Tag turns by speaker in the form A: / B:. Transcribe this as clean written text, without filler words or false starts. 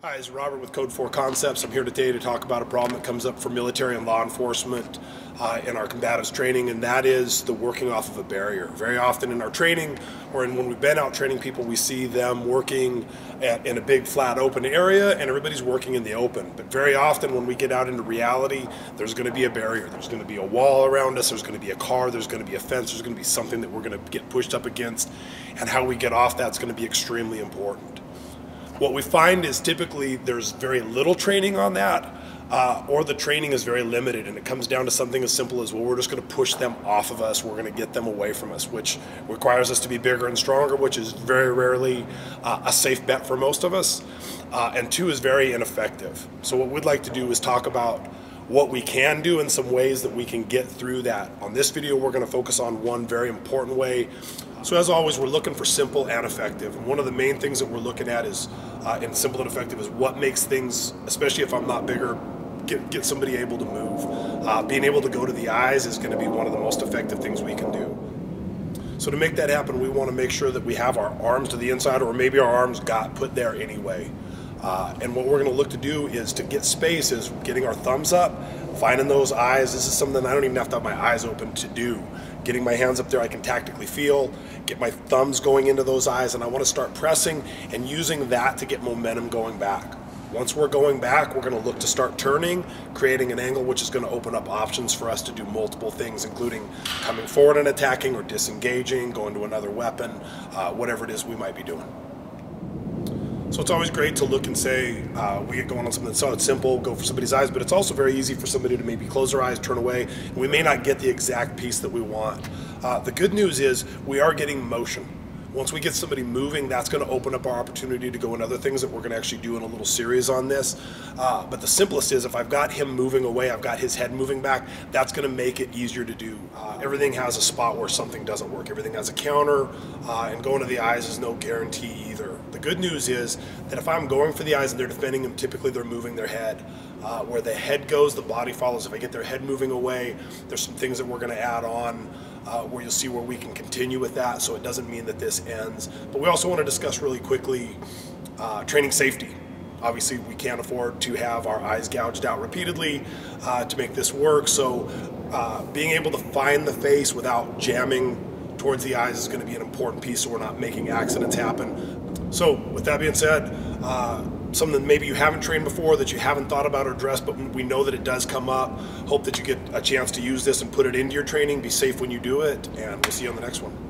A: Hi, it's Robert with Code 4 Concepts. I'm here today to talk about a problem that comes up for military and law enforcement in our combatives training, and that is the working off of a barrier. Very often in our training, or when we've been out training people, we see them working in a big flat open area and everybody's working in the open. But very often when we get out into reality, there's going to be a barrier. There's going to be a wall around us, there's going to be a car, there's going to be a fence, there's going to be something that we're going to get pushed up against, and how we get off that's going to be extremely important. What we find is typically there's very little training on that, or the training is very limited, and it comes down to something as simple as, well, we're just going to push them off of us, we're going to get them away from us, which requires us to be bigger and stronger, which is very rarely a safe bet for most of us, and two, is very ineffective. So what we'd like to do is talk about what we can do and some ways that we can get through that. On this video, we're going to focus on one very important way. So as always, we're looking for simple and effective. And one of the main things that we're looking at is, in simple and effective, is what makes things, especially if I'm not bigger, get somebody able to move. Being able to go to the eyes is going to be one of the most effective things we can do. So to make that happen, we want to make sure that we have our arms to the inside, or maybe our arms got put there anyway. And what we're going to look to do is to get space is getting our thumbs up, finding those eyes. This is something I don't even have to have my eyes open to do. Getting my hands up there, I can tactically feel, get my thumbs going into those eyes, and I want to start pressing and using that to get momentum going back. Once we're going back, we're going to look to start turning, creating an angle which is going to open up options for us to do multiple things, including coming forward and attacking, or disengaging, going to another weapon, whatever it is we might be doing. So it's always great to look and say, we get going on something that's so simple, go for somebody's eyes, but it's also very easy for somebody to maybe close their eyes, turn away, and we may not get the exact piece that we want. The good news is we are getting motion. Once we get somebody moving, that's going to open up our opportunity to go in other things that we're going to actually do in a little series on this. But the simplest is, if I've got him moving away, I've got his head moving back, that's going to make it easier to do. Everything has a spot where something doesn't work. Everything has a counter, and going to the eyes is no guarantee either. The good news is that if I'm going for the eyes and they're defending them, typically they're moving their head. Where the head goes, the body follows. If I get their head moving away, there's some things that we're going to add on where you'll see where we can continue with that, so it doesn't mean that this ends. But we also want to discuss really quickly training safety. Obviously, we can't afford to have our eyes gouged out repeatedly to make this work, so being able to find the face without jamming towards the eyes is going to be an important piece, so we're not making accidents happen. So with that being said, something that maybe you haven't trained before, that you haven't thought about or addressed, but we know that it does come up. Hope that you get a chance to use this and put it into your training. Be safe when you do it, and we'll see you on the next one.